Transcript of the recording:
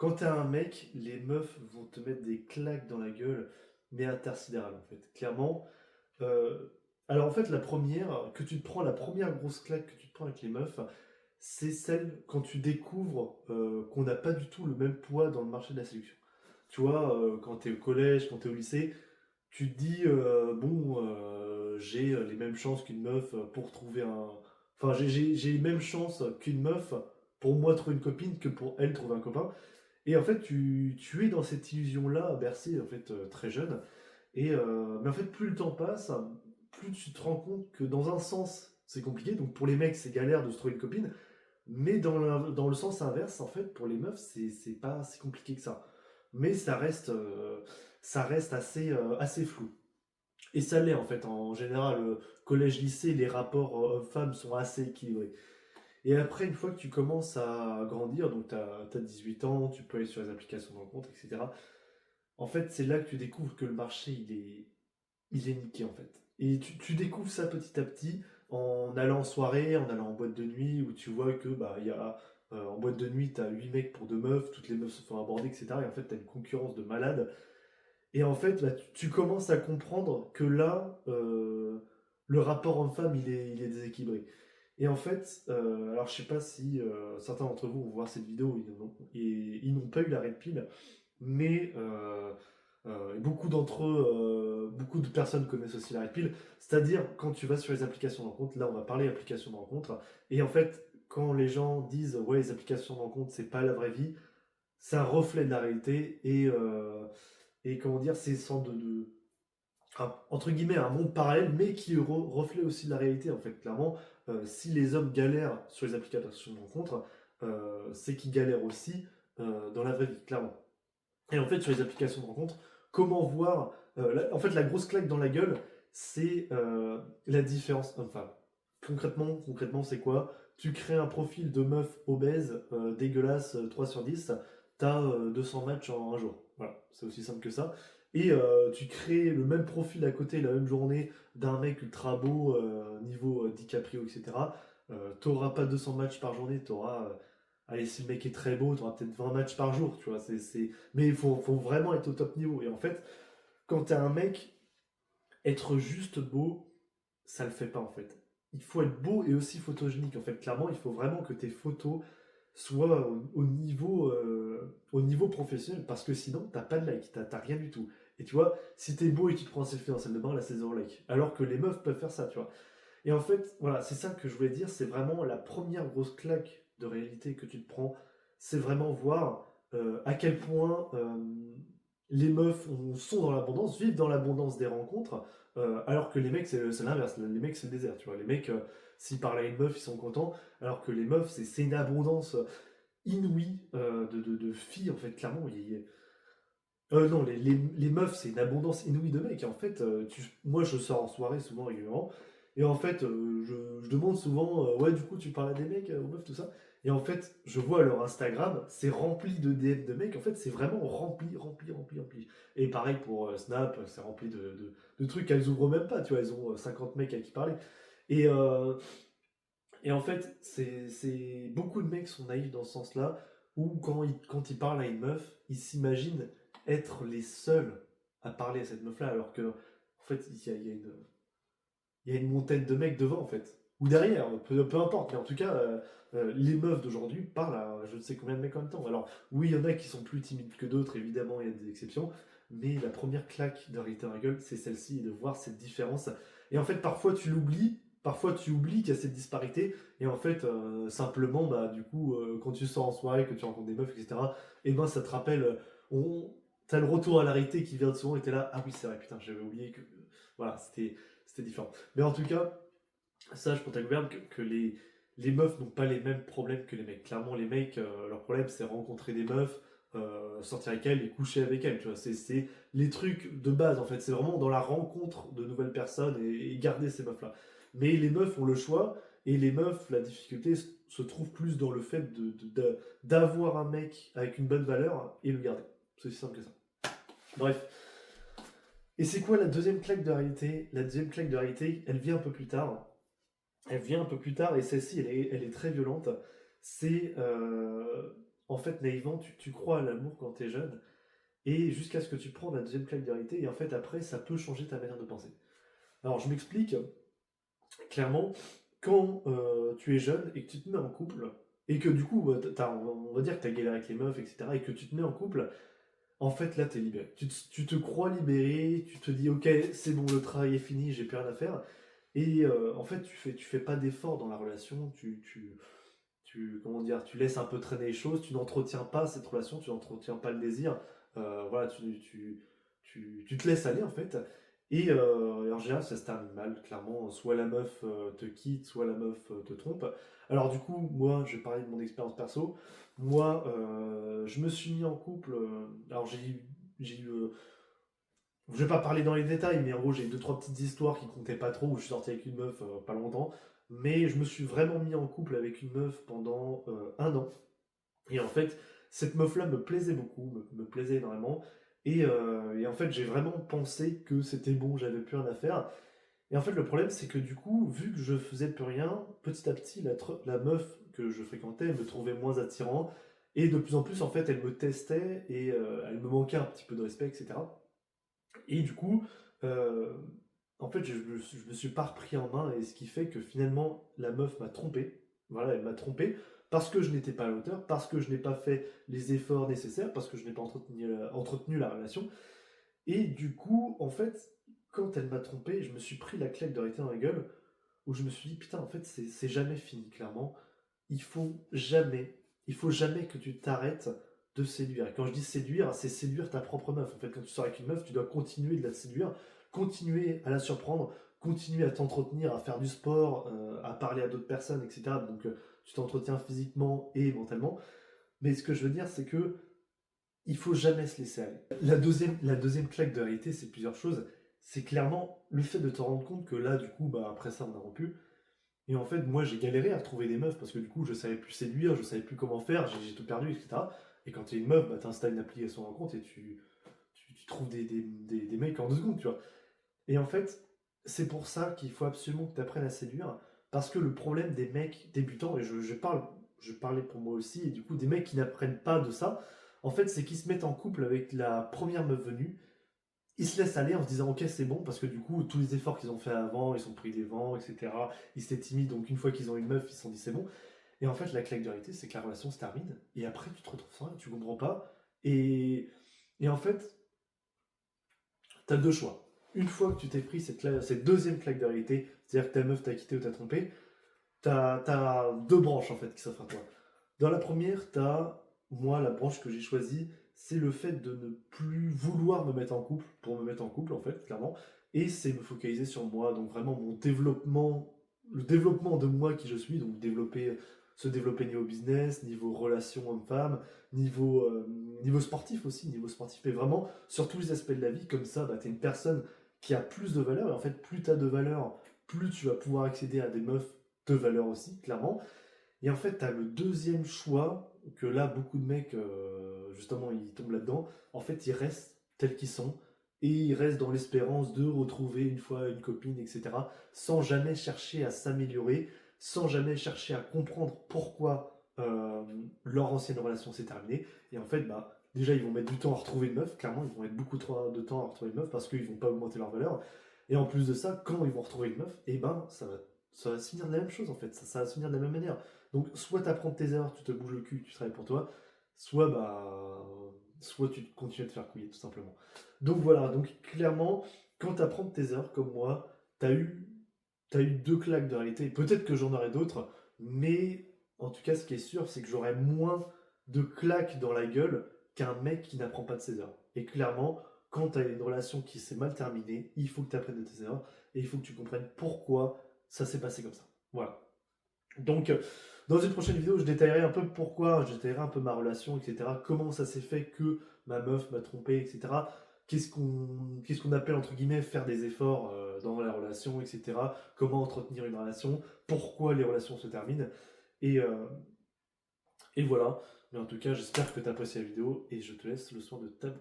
Quand t'es un mec, les meufs vont te mettre des claques dans la gueule, mais intersidérales en fait. Clairement. euh, alors en fait, la première grosse claque que tu te prends avec les meufs, c'est celle quand tu découvres qu'on n'a pas du tout le même poids dans le marché de la séduction. Tu vois, quand t'es au collège, quand t'es au lycée, tu te dis, bon, j'ai les mêmes chances qu'une meuf pour trouver un... Enfin, j'ai les mêmes chances qu'une meuf pour moi trouver une copine que pour elle trouver un copain. Et en fait, tu es dans cette illusion-là, bercé en fait très jeune. Mais en fait, plus le temps passe, plus tu te rends compte que dans un sens, c'est compliqué. Donc pour les mecs, c'est galère de se trouver une copine. Mais dans le sens inverse, en fait, pour les meufs, c'est pas si compliqué que ça. Mais ça reste assez flou. Et ça l'est en fait. En général, collège-lycée, les rapports hommes-femmes sont assez équilibrés. Et après, une fois que tu commences à grandir, donc tu as 18 ans, tu peux aller sur les applications de rencontres, etc. En fait, c'est là que tu découvres que le marché, il est niqué en fait. Et tu découvres ça petit à petit en allant en soirée, en allant en boîte de nuit, où tu vois que bah il y a en boîte de nuit, t'as 8 mecs pour 2 meufs, toutes les meufs se font aborder, etc. Et en fait, t'as une concurrence de malade. Et en fait, bah, tu commences à comprendre que là, le rapport homme-femme, il est déséquilibré. Et en fait, alors je sais pas si certains d'entre vous vont voir cette vidéo, ils n'ont pas eu la red pill, mais beaucoup d'entre eux, beaucoup de personnes connaissent aussi la red pill. C'est-à-dire, quand tu vas sur les applications de rencontre, là on va parler applications de rencontre, et en fait, quand les gens disent ouais, les applications de rencontre, c'est pas la vraie vie, c'est un reflet de la réalité, et comment dire, c'est sans entre guillemets un monde parallèle, mais qui reflète aussi la réalité en fait. Clairement, si les hommes galèrent sur les applications de rencontre, c'est qu'ils galèrent aussi dans la vraie vie, clairement. Et en fait, sur les applications de rencontre, comment voir. En fait, la grosse claque dans la gueule, c'est la différence homme-femme. Concrètement, c'est quoi? Tu crées un profil de meuf obèse, dégueulasse, 3 sur 10, t'as 200 matchs en un jour. Voilà, c'est aussi simple que ça. Et tu crées le même profil à côté, la même journée, d'un mec ultra beau, niveau DiCaprio, etc. T'auras pas 200 matchs par journée, t'auras. Allez, si le mec est très beau, t'auras peut-être 20 matchs par jour, tu vois. Mais faut vraiment être au top niveau. Et en fait, quand t'es un mec, être juste beau, ça le fait pas en fait. Il faut être beau et aussi photogénique. En fait, clairement, il faut vraiment que tes photos soient au niveau professionnel parce que sinon, t'as pas de like, t'as rien du tout. Et tu vois, si t'es beau et tu te prends un selfie en salle de bain, là c'est zéro like. Alors que les meufs peuvent faire ça, tu vois. Et en fait, voilà, c'est ça que je voulais dire, c'est vraiment la première grosse claque de réalité que tu te prends, c'est vraiment voir à quel point les meufs sont dans l'abondance, vivent dans l'abondance des rencontres, alors que les mecs, c'est l'inverse, les mecs, c'est le désert, tu vois. Les mecs, s'ils parlent à une meuf, ils sont contents, alors que les meufs, c'est une abondance inouïe de filles, en fait, clairement. Non, les meufs, c'est une abondance inouïe de mecs. Et en fait, moi, je sors en soirée souvent régulièrement. Et en fait, je demande souvent, ouais, du coup, tu parles à des mecs, aux meufs, tout ça. Et en fait, je vois leur Instagram, c'est rempli de DM de mecs. En fait, c'est vraiment rempli. Et pareil pour Snap, c'est rempli de trucs qu'elles ouvrent même pas. Tu vois, elles ont 50 mecs à qui parler. Et, euh, et en fait, beaucoup de mecs sont naïfs dans ce sens-là, où quand ils parlent à une meuf, ils s'imaginent être les seuls à parler à cette meuf-là, alors que, en fait, il y a une montagne de mecs devant, en fait. Ou derrière, peu importe. Mais en tout cas, les meufs d'aujourd'hui parlent à je ne sais combien de mecs en même temps. Alors, oui, il y en a qui sont plus timides que d'autres, évidemment, il y a des exceptions. Mais la première claque de réalité dans la gueule, c'est celle-ci, et de voir cette différence. Et en fait, parfois tu oublies qu'il y a cette disparité. Et en fait, simplement, bah, du coup, quand tu sors en soirée, que tu rencontres des meufs, etc., et ben ça te rappelle, t'as le retour à la réalité qui vient de souvent, et t'es là, ah oui, c'est vrai, putain, j'avais oublié que. Voilà, c'était différent. Mais en tout cas, sache pour ta gouverne que les meufs n'ont pas les mêmes problèmes que les mecs. Clairement, les mecs, leur problème, c'est rencontrer des meufs, sortir avec elles et coucher avec elles. Tu vois, c'est les trucs de base, en fait. C'est vraiment dans la rencontre de nouvelles personnes et garder ces meufs-là. Mais les meufs ont le choix, et les meufs, la difficulté se trouve plus dans le fait d'avoir un mec avec une bonne valeur et le garder. C'est aussi simple que ça. Bref. Et c'est quoi la deuxième claque de réalité? La deuxième claque de réalité, elle vient un peu plus tard. Elle vient un peu plus tard, et celle-ci, elle est très violente. C'est en fait, naïvement, tu crois à l'amour quand t'es jeune, et jusqu'à ce que tu prends la deuxième claque de réalité, et en fait, après, ça peut changer ta manière de penser. Alors, je m'explique clairement, quand tu es jeune et que tu te mets en couple, et que du coup, on va dire que tu as galéré avec les meufs, etc., et que tu te mets en couple, en fait, là, tu es libéré. Tu te crois libéré, tu te dis, ok, c'est bon, le travail est fini, j'ai plus rien à faire. Et en fait, tu fais pas d'effort dans la relation, comment dire, tu laisses un peu traîner les choses, tu n'entretiens pas cette relation, tu n'entretiens pas le désir. Voilà, tu te laisses aller en fait. Et en général, ça se termine mal, clairement. Soit la meuf te quitte, soit la meuf te trompe. Alors, du coup, moi, je vais parler de mon expérience perso. Moi, je me suis mis en couple. Alors, j'ai eu. Je vais pas parler dans les détails, mais en gros, j'ai eu deux, trois petites histoires qui comptaient pas trop, où je suis sorti avec une meuf pas longtemps. Mais je me suis vraiment mis en couple avec une meuf pendant un an. Et en fait, cette meuf-là me plaisait beaucoup, me plaisait énormément. Et en fait, j'ai vraiment pensé que c'était bon, j'avais plus rien à faire. Et en fait, le problème, c'est que du coup, vu que je faisais plus rien, petit à petit, la meuf que je fréquentais me trouvait moins attirant. Et de plus en plus, en fait, elle me testait et elle me manquait un petit peu de respect, etc. Et du coup, euh, en fait, je me suis pas repris en main, et ce qui fait que finalement, la meuf m'a trompé. Voilà, elle m'a trompé parce que je n'étais pas à la hauteur, parce que je n'ai pas fait les efforts nécessaires, parce que je n'ai pas entretenu la relation. Et du coup, en fait, quand elle m'a trompé, je me suis pris la claque de réalité dans la gueule, où je me suis dit, putain, en fait, c'est jamais fini, clairement. Il faut jamais, il faut jamais que tu t'arrêtes de séduire. Et quand je dis séduire, c'est séduire ta propre meuf. En fait, quand tu sors avec une meuf, tu dois continuer de la séduire, continuer à la surprendre, continuer à t'entretenir, à faire du sport, à parler à d'autres personnes, etc. Donc, tu t'entretiens physiquement et mentalement. Mais ce que je veux dire, c'est que il faut jamais se laisser aller. La deuxième claque de réalité, c'est plusieurs choses. C'est clairement le fait de te rendre compte que là, du coup, bah, après ça, on a rompu. Et en fait, moi, j'ai galéré à trouver des meufs parce que du coup, je savais plus séduire, je savais plus comment faire, j'ai tout perdu, etc. Et quand tu es une meuf, bah, tu installes une application de rencontre et tu trouves des mecs en 2 secondes, tu vois. Et en fait, c'est pour ça qu'il faut absolument que tu apprennes à séduire, parce que le problème des mecs débutants, et je parlais pour moi aussi, et du coup, des mecs qui n'apprennent pas de ça, en fait, c'est qu'ils se mettent en couple avec la première meuf venue, ils se laissent aller en se disant ok c'est bon parce que du coup tous les efforts qu'ils ont fait avant ils sont pris des vents, etc. Ils étaient timides, donc une fois qu'ils ont une meuf ils se sont dit c'est bon. Et en fait la claque de réalité c'est que la relation se termine et après tu te retrouves sans rien, tu comprends pas. Et en fait t'as deux choix. Une fois que tu t'es pris cette deuxième claque de réalité, c'est-à-dire que ta meuf t'a quitté ou t'a trompé, t'as deux branches en fait qui s'offrent à toi. Dans la première, moi, la branche que j'ai choisie, c'est le fait de ne plus vouloir me mettre en couple, pour me mettre en couple, en fait, clairement. Et c'est me focaliser sur moi, donc vraiment mon développement, le développement de moi qui je suis, donc se développer niveau business, niveau relation homme-femme, niveau sportif aussi, niveau sportif, mais vraiment sur tous les aspects de la vie, comme ça, bah, tu es une personne qui a plus de valeur, et en fait, plus tu as de valeur, plus tu vas pouvoir accéder à des meufs de valeur aussi, clairement. Et en fait, tu as le deuxième choix, que là, beaucoup de mecs, justement, ils tombent là-dedans. En fait, ils restent tels qu'ils sont, et ils restent dans l'espérance de retrouver une fois une copine, etc., sans jamais chercher à s'améliorer, sans jamais chercher à comprendre pourquoi leur ancienne relation s'est terminée. Et en fait, bah, déjà, ils vont mettre du temps à retrouver une meuf, clairement, ils vont mettre beaucoup trop de temps à retrouver une meuf parce qu'ils vont pas augmenter leur valeur. Et en plus de ça, quand ils vont retrouver une meuf, et ben, ça va se finir de la même chose en fait, ça va se finir de la même manière. Donc, soit tu apprends tes erreurs, tu te bouges le cul, tu travailles pour toi, soit tu continues à te faire couiller, tout simplement. Donc voilà, donc clairement, quand tu apprends tes erreurs comme moi, t'as eu deux claques de réalité. Peut-être que j'en aurai d'autres, mais en tout cas, ce qui est sûr, c'est que j'aurai moins de claques dans la gueule qu'un mec qui n'apprend pas de ses erreurs. Et clairement, quand tu as une relation qui s'est mal terminée, il faut que tu apprennes de tes erreurs et il faut que tu comprennes pourquoi ça s'est passé comme ça. Voilà. Donc, dans une prochaine vidéo, je détaillerai un peu ma relation, etc. Comment ça s'est fait que ma meuf m'a trompé, etc. Qu'est-ce qu'on appelle, entre guillemets, faire des efforts dans la relation, etc. Comment entretenir une relation, pourquoi les relations se terminent. Et, euh, et voilà. Mais en tout cas, j'espère que tu as apprécié la vidéo et je te laisse le soin de t'abonner.